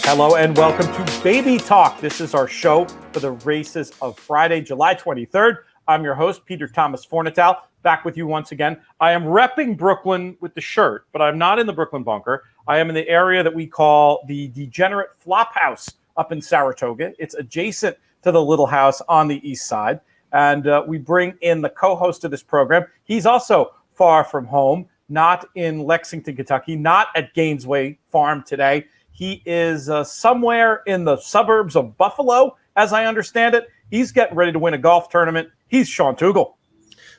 Hello and welcome to Baby Talk. This is our show for the races of Friday, July 23rd. I'm your host, Peter Thomas Fornital, back with you once again. I am repping Brooklyn with the shirt, but I'm not in the Brooklyn bunker. I am in the area that we call the Degenerate Flop House up in Saratoga. It's adjacent to the Little House on the east side. And we bring in the co-host of this program. He's also far from home, not in Lexington, Kentucky, not at Gainesway Farm today. He is somewhere in the suburbs of Buffalo, as I understand it. He's getting ready to win a golf tournament. He's Sean Tugel.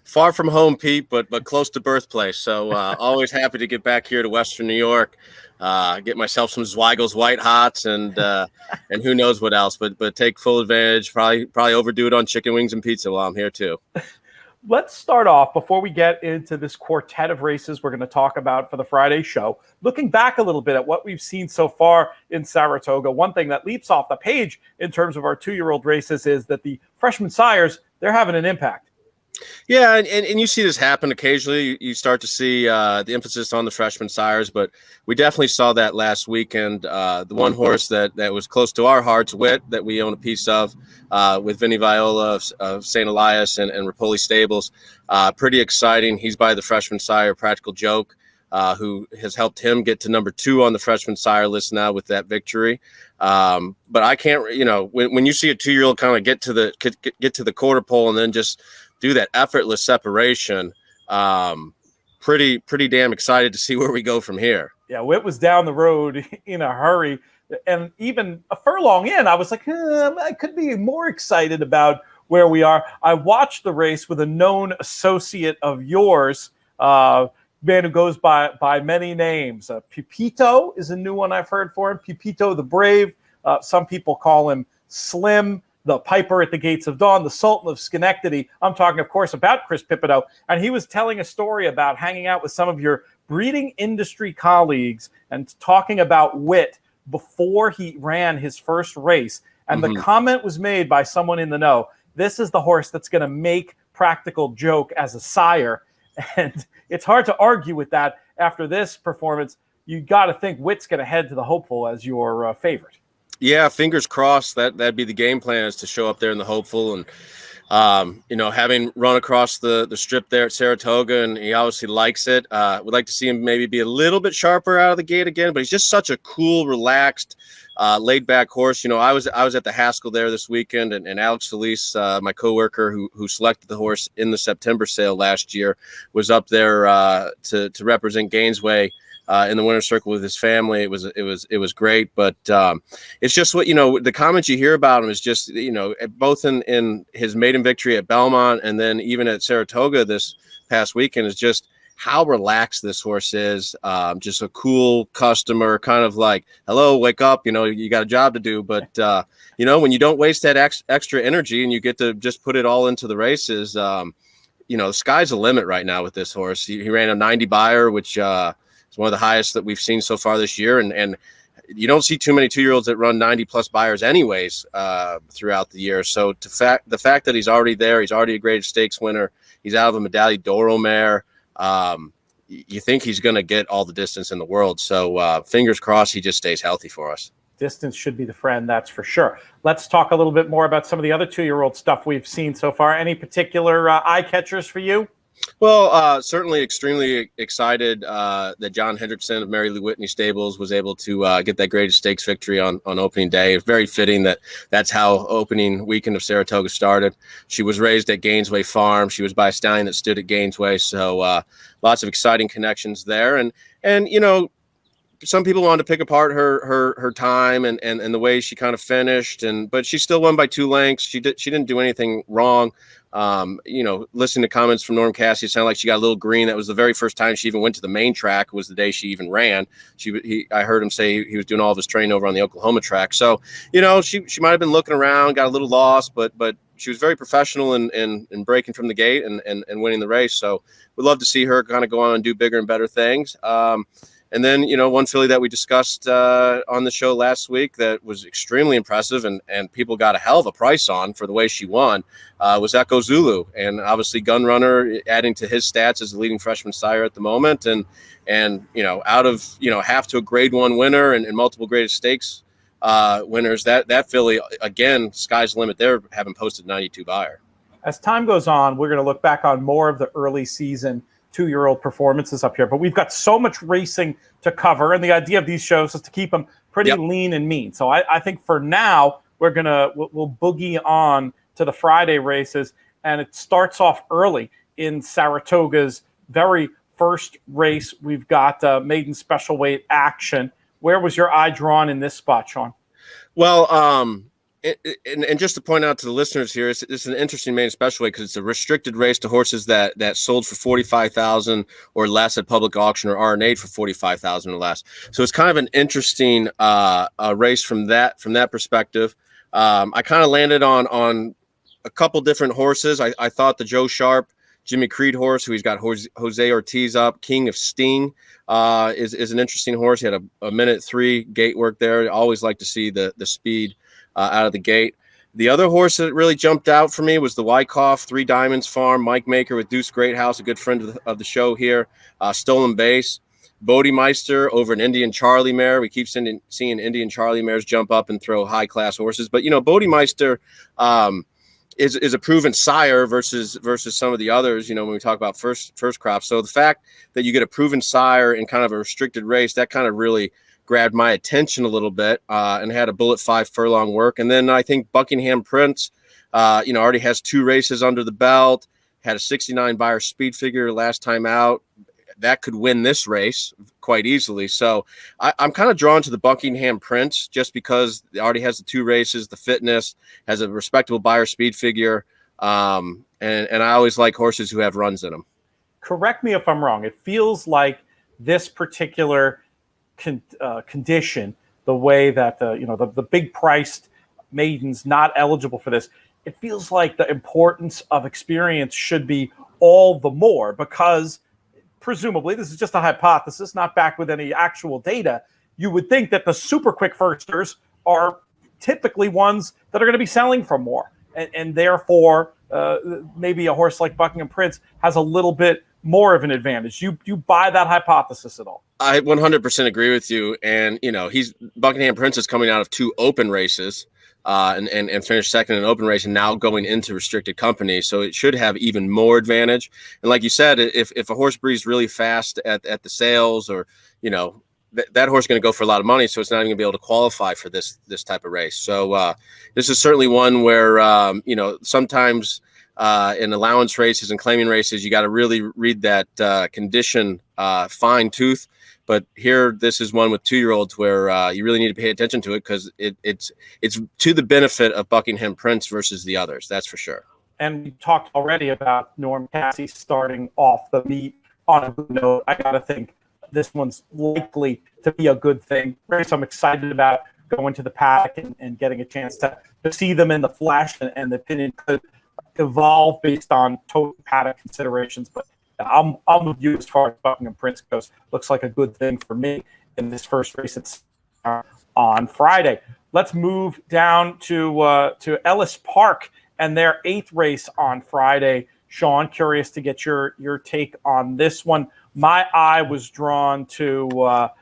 Far from home, Pete, but close to birthplace. So always happy to get back here to Western New York, get myself some Zweigel's White Hots and who knows what else. But take full advantage. Probably overdo it on chicken wings and pizza while I'm here too. Let's start off, before we get into this quartet of races we're going to talk about for the Friday show, looking back a little bit at what we've seen so far in Saratoga. One thing that leaps off the page in terms of our two-year-old races is that the freshman sires, they're having an impact. Yeah, and you see this happen occasionally. You start to see the emphasis on the freshman sires, but we definitely saw that last weekend. The one horse that was close to our hearts, Wit, that we own a piece of, with Vinny Viola of St. Elias and Rapoli Stables. Pretty exciting. He's by the freshman sire, Practical Joke, who has helped him get to number 2 on the freshman sire list now with that victory. But I can't, when you see a 2-year-old kind of get to the quarter pole and then just do that effortless separation, pretty damn excited to see where we go from here. Yeah, Whit was down the road in a hurry, and even a furlong in, I was like, I could be more excited about where we are. I watched the race with a known associate of yours, man who goes by many names. Pipito is a new one I've heard for him. Pipito the Brave. Some people call him Slim, the Piper at the Gates of Dawn, the Sultan of Schenectady. I'm talking, of course, about Chris Pipito. And he was telling a story about hanging out with some of your breeding industry colleagues and talking about Wit before he ran his first race. And the comment was made by someone in the know, this is the horse that's going to make Practical Joke as a sire. And it's hard to argue with that after this performance. You got to think Wit's going to head to the Hopeful as your favorite. Yeah, fingers crossed. That'd be the game plan, is to show up there in the Hopeful. And having run across the strip there at Saratoga, and he obviously likes it. Would like to see him maybe be a little bit sharper out of the gate again, but he's just such a cool, relaxed, laid back horse. I was at the Haskell there this weekend, and Alex Felice, my coworker who selected the horse in the September sale last year, was up there to represent Gainesway in the winner's circle with his family. It was great, but it's just what, the comments you hear about him is just, both in his maiden victory at Belmont and then even at Saratoga this past weekend, is just how relaxed this horse is. Just a cool customer, kind of like, hello, wake up, you got a job to do. But, when you don't waste that extra energy and you get to just put it all into the races, the sky's the limit right now with this horse. He ran a 90 buyer, which it's one of the highest that we've seen so far this year. And you don't see too many 2-year-olds that run 90-plus buyers anyways throughout the year. So the fact that he's already there, he's already a graded stakes winner, he's out of a Medaglia d'Oro mare, you think he's going to get all the distance in the world. So fingers crossed he just stays healthy for us. Distance should be the friend, that's for sure. Let's talk a little bit more about some of the other 2-year-old stuff we've seen so far. Any particular eye catchers for you? Well, certainly extremely excited that John Hendrickson of Mary Lou Whitney Stables was able to get that graded stakes victory on opening day. It's very fitting that's how opening weekend of Saratoga started. She was raised at Gainesway Farm. She was by a stallion that stood at Gainesway. So lots of exciting connections there. And some people wanted to pick apart her time and the way she kind of finished, but she still won by 2 lengths. She didn't do anything wrong. Listening to comments from Norm Cassidy, it sounded like she got a little green. That was the very first time she even went to the main track, was the day she even ran. I heard him say he was doing all of his training over on the Oklahoma track. So, she might have been looking around, got a little lost, but she was very professional in breaking from the gate and winning the race. So we'd love to see her kind of go on and do bigger and better things. And then, one filly that we discussed on the show last week that was extremely impressive and people got a hell of a price on for the way she won was Echo Zulu. And obviously Gun Runner adding to his stats as the leading freshman sire at the moment. And out of, half to a grade 1 winner and multiple graded stakes winners. That filly, again, sky's the limit there, having posted 92 Beyer. As time goes on, we're going to look back on more of the early season 2-year-old performances up here, but we've got so much racing to cover, and the idea of these shows is to keep them pretty lean and mean. So I think for now we'll boogie on to the Friday races, and it starts off early in Saratoga's very first race. We've got maiden special weight action. Where was your eye drawn in this spot, Sean? Well, and just to point out to the listeners here, it's an interesting main special weight because it's a restricted race to horses that sold for $45,000 or less at public auction or RNA'd for $45,000 or less. So it's kind of an interesting race from that perspective. I kind of landed on a couple different horses. I thought the Joe Sharp, Jimmy Creed horse, who he's got Jose Ortiz up, King of Sting, is an interesting horse. He had a minute 3 gate work there. I always like to see the speed out of the gate. The other horse that really jumped out for me was the Wyckoff 3 Diamonds Farm, Mike Maker with Deuce Greathouse, a good friend of the show here, Stolen Base. Bodemeister over an Indian Charlie mare. We keep seeing Indian Charlie mares jump up and throw high-class horses. But, Bodemeister is a proven sire versus some of the others, when we talk about first crop. So the fact that you get a proven sire in kind of a restricted race, that kind of really grabbed my attention a little bit, and had a bullet 5 furlong work. And then I think Buckingham Prince, already has 2 races under the belt, had a 69 Beyer speed figure last time out. That could win this race quite easily. So I'm kind of drawn to the Buckingham Prince just because it already has the 2 races, the fitness, has a respectable Beyer speed figure. And I always like horses who have runs in them. Correct me if I'm wrong. It feels like this particular condition, the way that the big priced maidens not eligible for this, it feels like the importance of experience should be all the more because presumably, this is just a hypothesis, not backed with any actual data, you would think that the super quick firsters are typically ones that are going to be selling for more. And therefore, maybe a horse like Buckingham Prince has a little bit more of an advantage. You buy that hypothesis at all? I 100% agree with you. And, Buckingham Prince is coming out of 2 open races. And finished second in an open race and now going into restricted company. So it should have even more advantage. And like you said, if a horse breathes really fast at the sales or, that horse is going to go for a lot of money. So it's not even going to be able to qualify for this type of race. So this is certainly one where, sometimes in allowance races and claiming races, you got to really read that condition fine tooth. But here, this is one with 2-year-olds where you really need to pay attention to it because it's to the benefit of Buckingham Prince versus the others. That's for sure. And we talked already about Norm Cassie starting off the meet on a good note. I got to think this one's likely to be a good thing. Race I'm excited about going to the paddock and getting a chance to see them in the flesh, and the opinion could evolve based on total paddock considerations. But I'm with you as far as Buckingham Prince goes. Looks like a good thing for me in this first race. It's on Friday. Let's move down to Ellis Park and their 8th race on Friday. Sean, curious to get your take on this one. My eye was drawn to a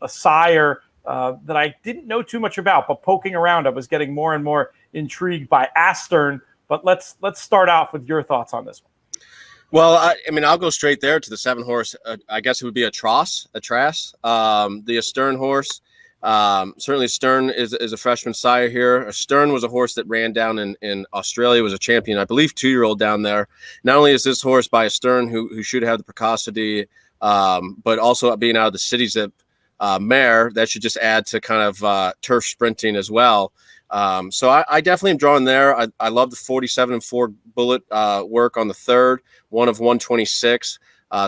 sire that I didn't know too much about, but poking around, I was getting more and more intrigued by Astern. But let's start off with your thoughts on this one. Well, I'll go straight there to the 7 horse. I guess it would be a Trass. The Astern horse. Certainly Stern is a freshman sire here. Stern was a horse that ran down in Australia, was a champion, I believe, 2-year-old down there. Not only is this horse by a Stern who should have the precocity, but also being out of the City Zip mare, that should just add to kind of turf sprinting as well. So I definitely am drawing there. I love the 47-4 bullet work on the 3rd, 1 of 126.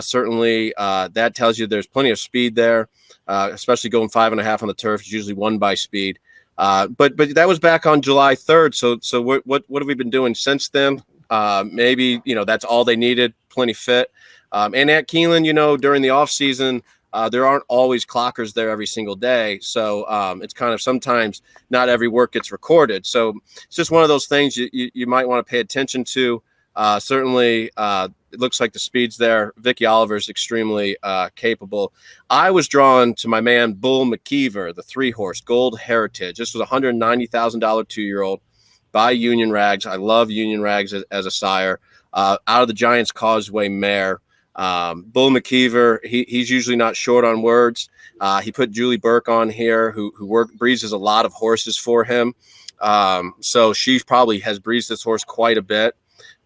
Certainly that tells you there's plenty of speed there, especially going 5.5 on the turf. It's usually won by speed. But that was back on July 3rd. So what have we been doing since then? Maybe, that's all they needed, plenty fit. And at Keeneland, during the off season, there aren't always clockers there every single day. So it's kind of sometimes not every work gets recorded. So it's just one of those things you might want to pay attention to. Certainly, it looks like the speed's there. Vicky Oliver is extremely capable. I was drawn to my man Bull McKeever, the 3-horse Gold Heritage. This was a $190,000 2-year-old by Union Rags. I love Union Rags as a sire. Out of the Giants Causeway mare. Bull McKeever, he's usually not short on words. He put Julie Burke on here, who breezes a lot of horses for him. So she probably has breezed this horse quite a bit.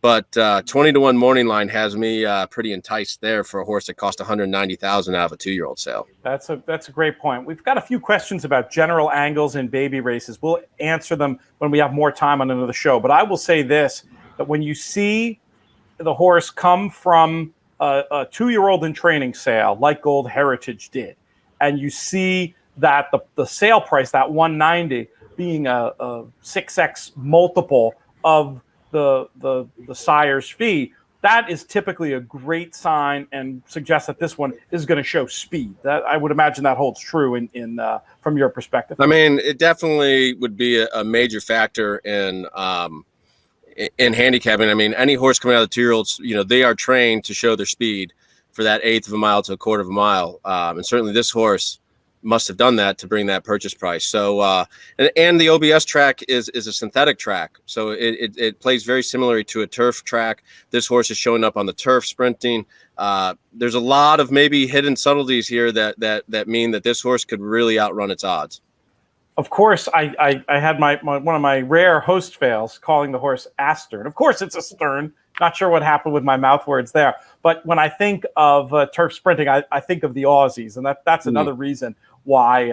But 20-1 morning line has me pretty enticed there for a horse that cost $190,000 out of a 2-year-old sale. That's a great point. We've got a few questions about general angles in baby races. We'll answer them when we have more time on another show. But I will say this, that when you see the horse come from a 2-year-old in training sale, like Gold Heritage did, and you see that the sale price, that 190, being a 6x multiple of the sire's fee, that is typically a great sign and suggests that this one is going to show speed. That I would imagine that holds true in from your perspective. I mean, it definitely would be a major factor in handicapping. I mean, any horse coming out of the 2-year-olds, they are trained to show their speed for that 1/8 of a mile to a 1/4 of a mile, and certainly this horse must have done that to bring that purchase price. So, and the OBS track is a synthetic track, so it plays very similarly to a turf track. This horse is showing up on the turf sprinting. There's a lot of maybe hidden subtleties here that mean that this horse could really outrun its odds. Of course, I had my one of my rare host fails calling the horse Astern. Of course, it's a Stern. Not sure what happened with my mouth words there. But when I think of turf sprinting, I think of the Aussies, and that's another reason why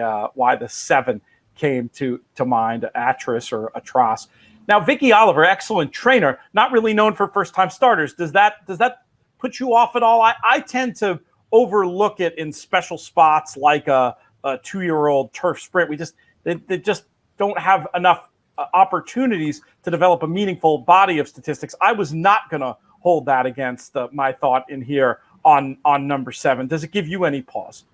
the 7 came to mind, Atras or Atras. Now, Vicky Oliver, excellent trainer, not really known for first-time starters. Does that put you off at all? I tend to overlook it in special spots like a 2-year-old turf sprint. They just don't have enough opportunities to develop a meaningful body of statistics. I was not going to hold that against my thought in here on number 7. Does it give you any pause?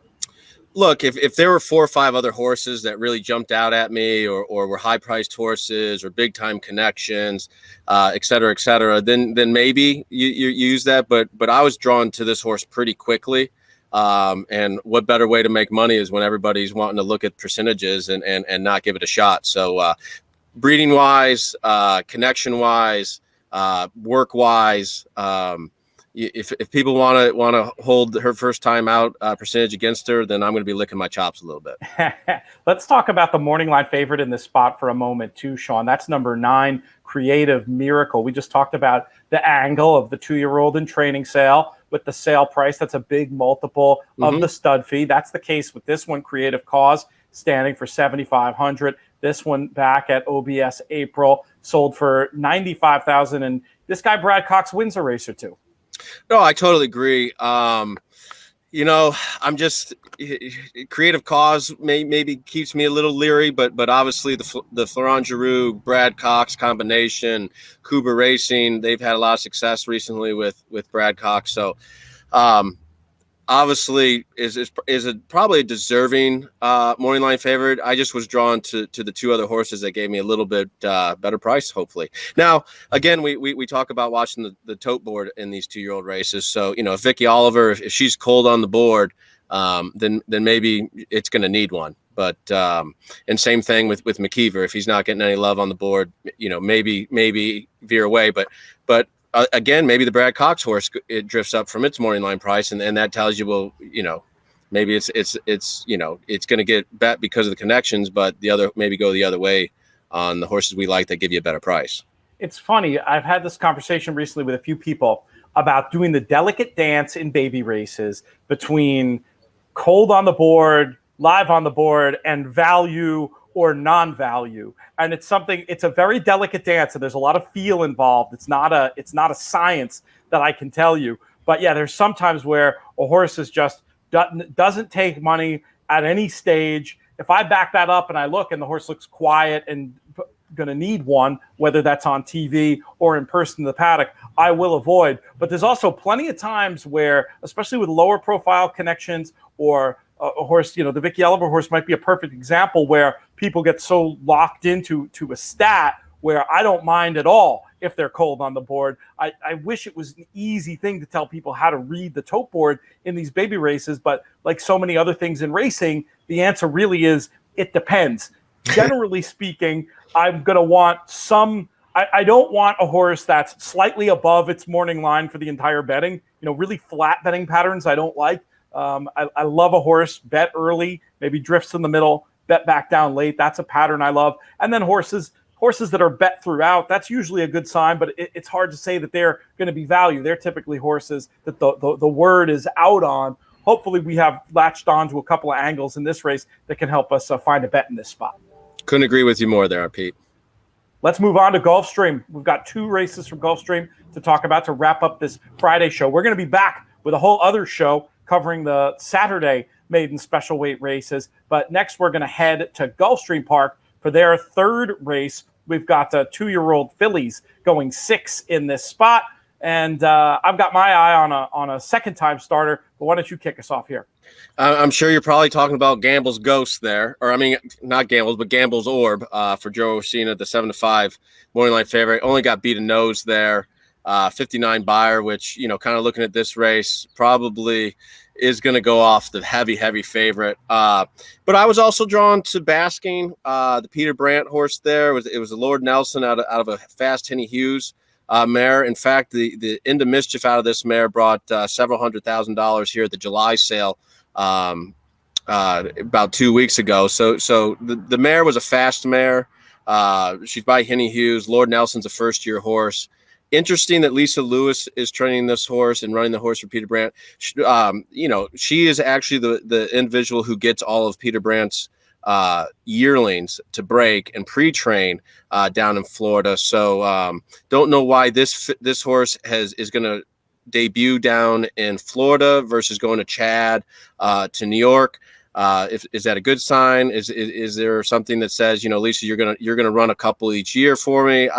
Look, if there were 4 or 5 other horses that really jumped out at me or were high-priced horses or big-time connections, et cetera, then maybe you use that. But I was drawn to this horse pretty quickly. And what better way to make money is when everybody's wanting to look at percentages and not give it a shot. So breeding-wise, connection-wise, work-wise, if people want to hold her first time out percentage against her, then I'm going to be licking my chops a little bit. Let's talk about the morning line favorite in this spot for a moment too, Sean. That's number 9, Creative Miracle. We just talked about the angle of the 2-year-old in training sale with the sale price. That's a big multiple of the stud fee. That's the case with this one, Creative Cause, standing for $7,500. This one back at OBS April sold for $95,000, and this guy Brad Cox wins a race or two. No, I totally agree. I'm just Creative Cause maybe keeps me a little leery, but obviously the Florent Giroux, Brad Cox combination, Kuba Racing, they've had a lot of success recently with Brad Cox. So obviously is probably a deserving morning line favorite. I just was drawn to the 2 other horses that gave me a little bit better price, hopefully. Now, again, we talk about watching the tote board in these 2-year-old races. So, if Vicky Oliver, if she's cold on the board, then maybe it's going to need one. But and same thing with McKeever. If he's not getting any love on the board, maybe veer away. But again, maybe the Brad Cox horse, it drifts up from its morning line price, and that tells you, well, maybe it's going to get bet because of the connections, but the other maybe go the other way on the horses we like that give you a better price. It's funny. I've had this conversation recently with a few people about doing the delicate dance in baby races between cold on the board, live on the board, and value or non-value. And it's a very delicate dance, and there's a lot of feel involved. It's not a science that I can tell you. But yeah, there's sometimes where a horse is just doesn't take money at any stage. If I back that up and I look and the horse looks quiet and going to need one, whether that's on TV or in person in the paddock, I will avoid. But there's also plenty of times where, especially with lower profile connections or a horse, the Vicky Oliver horse might be a perfect example where people get so locked into a stat where I don't mind at all if they're cold on the board. I wish it was an easy thing to tell people how to read the tote board in these baby races, but like so many other things in racing, the answer really is it depends. Generally speaking, I'm going to want I don't want a horse that's slightly above its morning line for the entire betting. Really flat betting patterns I don't like. I love a horse bet early, maybe drifts in the middle, bet back down late. That's a pattern I love. And then horses that are bet throughout, that's usually a good sign, but it's hard to say that they're going to be value. They're typically horses that the word is out on. Hopefully we have latched on to a couple of angles in this race that can help us find a bet in this spot. Couldn't agree with you more there, Pete. Let's move on to Gulfstream. We've got 2 races from Gulfstream to talk about to wrap up this Friday show. We're going to be back with a whole other show covering the Saturday maiden special weight races. But next, we're going to head to Gulfstream Park for their 3rd race. We've got 2-year-old fillies going 6 in this spot. And I've got my eye on a second-time starter. But why don't you kick us off here? I'm sure you're probably talking about Gamble's Ghost there. Or, I mean, not Gamble's, but Gamble's Orb for Joe Orsina, the 7-5 morning line favorite. Only got beat a nose there. 59 buyer, which, kind of looking at this race, probably is going to go off the heavy favorite. But I was also drawn to Basking, the Peter Brandt horse there. It was a Lord Nelson out of a fast Henny Hughes mare. In fact, the Into Mischief out of this mare brought several $100,000 here at the July sale about 2 weeks ago. So the mare was a fast mare. She's by Henny Hughes. Lord Nelson's a first-year horse. Interesting that Lisa Lewis is training this horse and running the horse for Peter Brandt. She is actually the individual who gets all of Peter Brandt's yearlings to break and pre-train down in Florida. So don't know why this horse is going to debut down in Florida versus going to Chad to New York. Is that a good sign? Is there something that says, Lisa, you're gonna run a couple each year for me?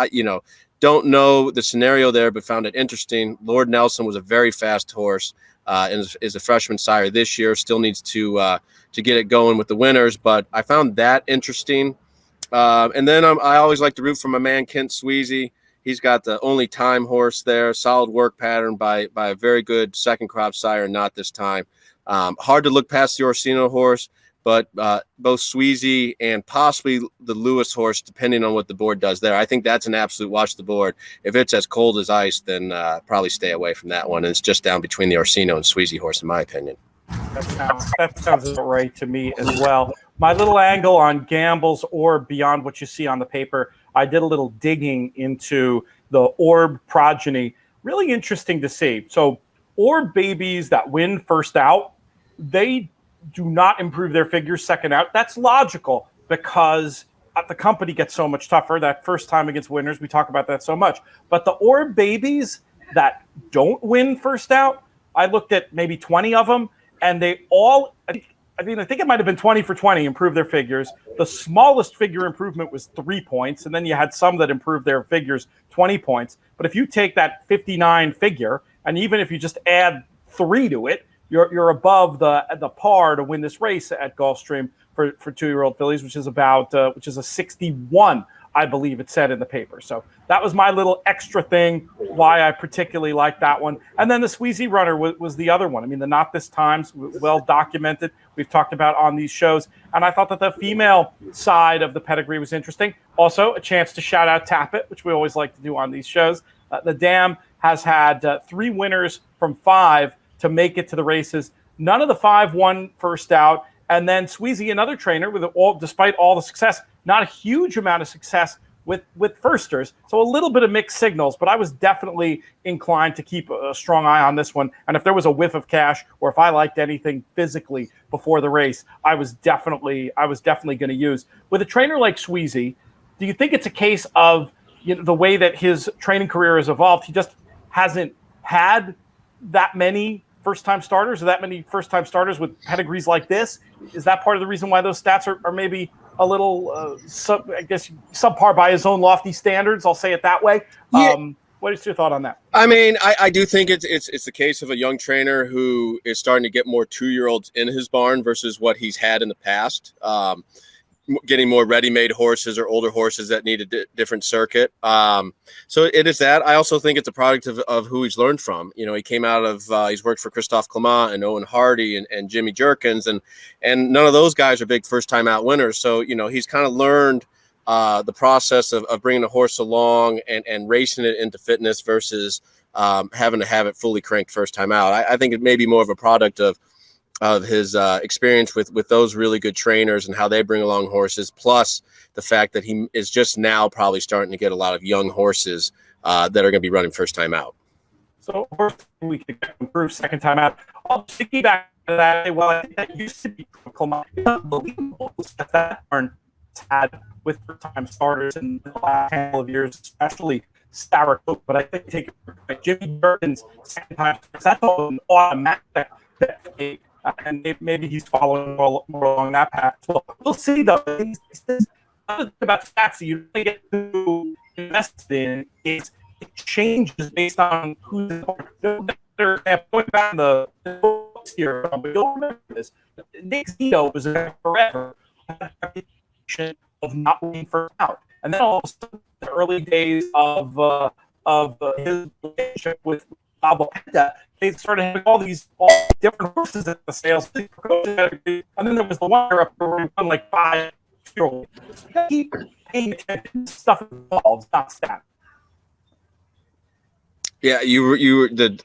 Don't know the scenario there, but found it interesting. Lord Nelson was a very fast horse and is a freshman sire this year. Still needs to get it going with the winners, but I found that interesting. And then I always like to root for my man Kent Sweezy. He's got the only time horse there. Solid work pattern by a very good second crop sire. Not this time. Hard to look past the Orsino horse, but both Sweezy and possibly the Lewis horse, depending on what the board does there. I think that's an absolute watch the board. If it's as cold as ice, then probably stay away from that one. And it's just down between the Orsino and Sweezy horse, in my opinion. That sounds about right to me as well. My little angle on Gamble's Orb, beyond what you see on the paper, I did a little digging into the Orb progeny. Really interesting to see. So Orb babies that win first out, they do not improve their figures second out. That's logical because the company gets so much tougher. That first time against winners, we talk about that so much. But the Orb babies that don't win first out, I looked at maybe 20 of them, and they all, I think it might have been 20 for 20 improved their figures. The smallest figure improvement was 3 points, and then you had some that improved their figures 20 points. But if you take that 59 figure, and even if you just add 3 to it, you're above the par to win this race at Gulfstream for 2-year-old fillies, which is a 61, I believe it said in the paper. So that was my little extra thing, why I particularly like that one. And then the Sweezy runner was the other one. I mean, the Not This Times, well documented. We've talked about on these shows. And I thought that the female side of the pedigree was interesting. Also, a chance to shout out Tappet, which we always like to do on these shows. The dam has had 3 winners from 5 to make it to the races. None of the 5 won first out. And then Sweezy, another trainer, despite all the success, not a huge amount of success with firsters. So a little bit of mixed signals, but I was definitely inclined to keep a strong eye on this one. And if there was a whiff of cash, or if I liked anything physically before the race, I was definitely going to use. With a trainer like Sweezy, do you think it's a case of the way that his training career has evolved? He just hasn't had that many first-time starters, or that many first-time starters with pedigrees like this? Is that part of the reason why those stats are maybe a little, subpar by his own lofty standards? I'll say it that way. Yeah. What is your thought on that? I mean, I do think it's the case of a young trainer who is starting to get more 2-year-olds in his barn versus what he's had in the past. getting more ready-made horses or older horses that need a different circuit. So it is that. I also think it's a product of who he's learned from. You know, he came out of he's worked for Christophe Clement and Owen Hardy and Jimmy Jerkins, and none of those guys are big first-time out winners. So, you know, he's kind of learned the process of bringing a horse along and racing it into fitness versus having to have it fully cranked first time out. I think it may be more of a product of his experience with those really good trainers and how they bring along horses, plus the fact that he is just now probably starting to get a lot of young horses that are going to be running first time out. So first we could improve second time out. I'll piggyback to that. Well, I think that used to be unbelievable that aren't had with first-time starters in the last handful of years, especially Sarah Cook. But I think take Jimmy Burton's second time, that's all an automatic. And maybe he's following more along that path. Well, we'll see, though. Other thing about stats that you really get to invest in is it changes based on who's going back in the books here. But you'll remember this. Nick Zito was there forever of not winning first out. And then also the early days of his relationship with Pablo Penta, they started having all these different horses at the sales. And then there was the one year up where we won like 5 year-olds. You keep paying attention. Stuff involves, not stats. Yeah,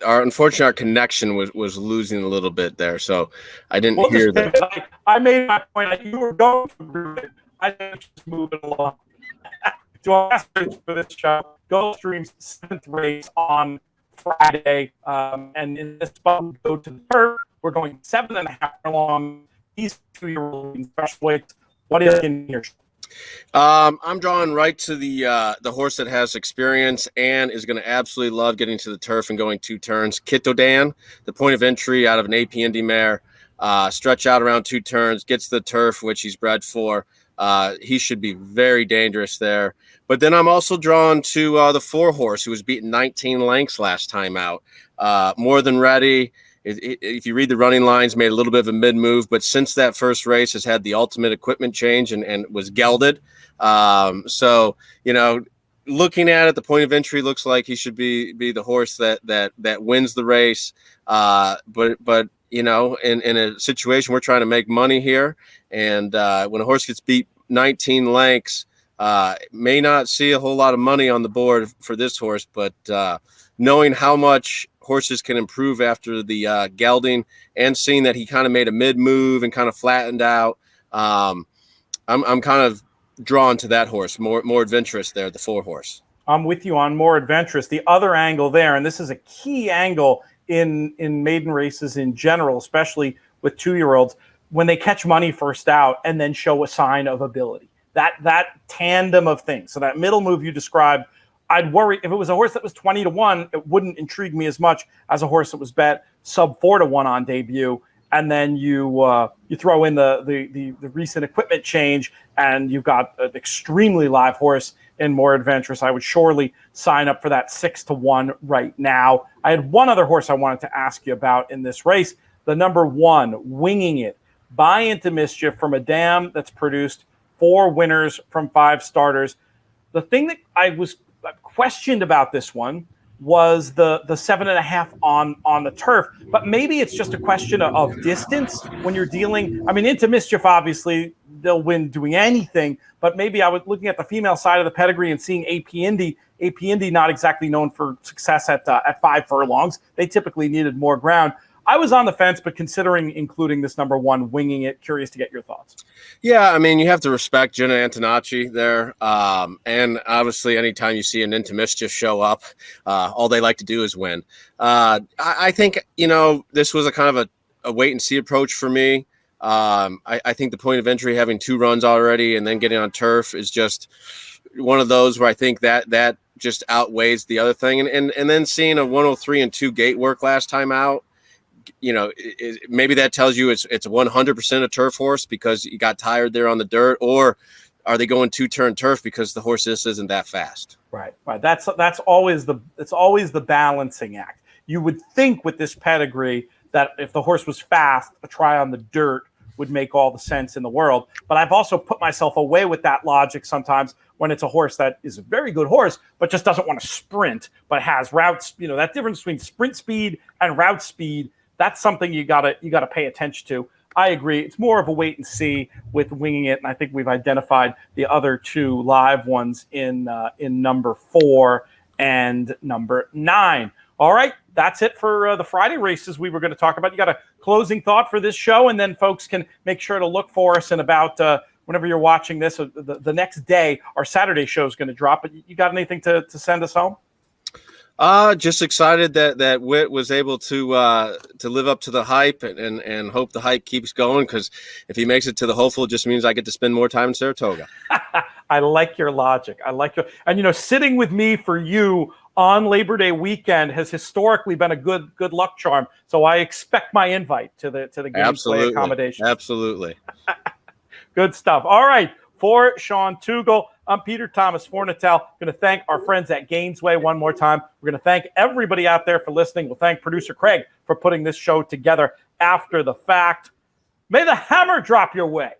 unfortunately our connection was losing a little bit there, so I didn't hear that. I made my point. You were going to it. I just move it along. To our last race for this show, Gulfstream's 7th race on Friday, and in this spot we go to the turf. We're going 7.5 along. These 2-year-olds special weights. What is in here? I'm drawing right to the horse that has experience and is going to absolutely love getting to the turf and going 2 turns. Kitodan, the point of entry out of an AP Indy mare, stretch out around 2 turns, gets the turf, which he's bred for. He should be very dangerous there. But then I'm also drawn to the 4 horse who was beaten 19 lengths last time out. More than ready. If you read the running lines, made a little bit of a mid-move, but since that first race has had the ultimate equipment change and was gelded. So, you know, looking at it, the point of entry looks like he should be the horse that wins the race. But you know, in a situation we're trying to make money here, and when a horse gets beat 19 lengths, may not see a whole lot of money on the board for this horse, but knowing how much horses can improve after the gelding and seeing that he kind of made a mid-move and kind of flattened out, I'm kind of drawn to that horse, more adventurous there, the 4 horse. I'm with you on more adventurous. The other angle there, and this is a key angle in maiden races in general, especially with 2-year-olds, when they catch money first out and then show a sign of ability. That tandem of things. So that middle move you described, I'd worry if it was a horse that was 20-1, it wouldn't intrigue me as much as a horse that was bet sub 4-1 on debut. And then you throw in the recent equipment change, and you've got an extremely live horse and more adventurous. I would surely sign up for that 6-1 right now. I had one other horse I wanted to ask you about in this race, the number 1, Winging It. Buy Into Mischief from a dam that's produced 4 winners from 5 starters. The thing that I was questioned about this one was the 7.5 on the turf, but maybe it's just a question of distance when you're dealing. I mean, Into Mischief, obviously they'll win doing anything, but maybe I was looking at the female side of the pedigree and seeing AP Indy not exactly known for success at 5 furlongs. They typically needed more ground. I was on the fence, but considering including this number 1, Winging It, curious to get your thoughts. Yeah, I mean, you have to respect Jenna Antonacci there. And obviously, anytime you see an Into Mischief show up, all they like to do is win. I think, you know, this was a kind of a wait-and-see approach for me. I think the point of entry, having 2 runs already and then getting on turf, is just one of those where I think that just outweighs the other thing. And then seeing a 103-2 gate work last time out, you know, maybe that tells you it's 100% a turf horse because you got tired there on the dirt, or are they going 2-turn turf because the horse just isn't that fast? Right. That's always the balancing act. You would think with this pedigree that if the horse was fast, a try on the dirt would make all the sense in the world. But I've also put myself away with that logic sometimes when it's a horse that is a very good horse, but just doesn't want to sprint, but has routes. That difference between sprint speed and route speed, that's something you gotta pay attention to. I agree. It's more of a wait and see with Winging It, and I think we've identified the other two live ones in number 4 and number 9. All right, that's it for the Friday races we were going to talk about. You got a closing thought for this show, and then folks can make sure to look for us in about whenever you're watching this, the next day, our Saturday show is going to drop. But you got anything to send us home? Just excited that Whit was able to live up to the hype and hope the hype keeps going, because if he makes it to the hopeful, it just means I get to spend more time in Saratoga. I like your logic. And sitting with me for you on Labor Day weekend has historically been a good luck charm. So I expect my invite to the gameplay accommodation. Absolutely. Good stuff. All right. For Sean Tugel, I'm Peter Thomas Fornatel. Going to thank our friends at Gainesway one more time. We're going to thank everybody out there for listening. We'll thank producer Craig for putting this show together after the fact. May the hammer drop your way.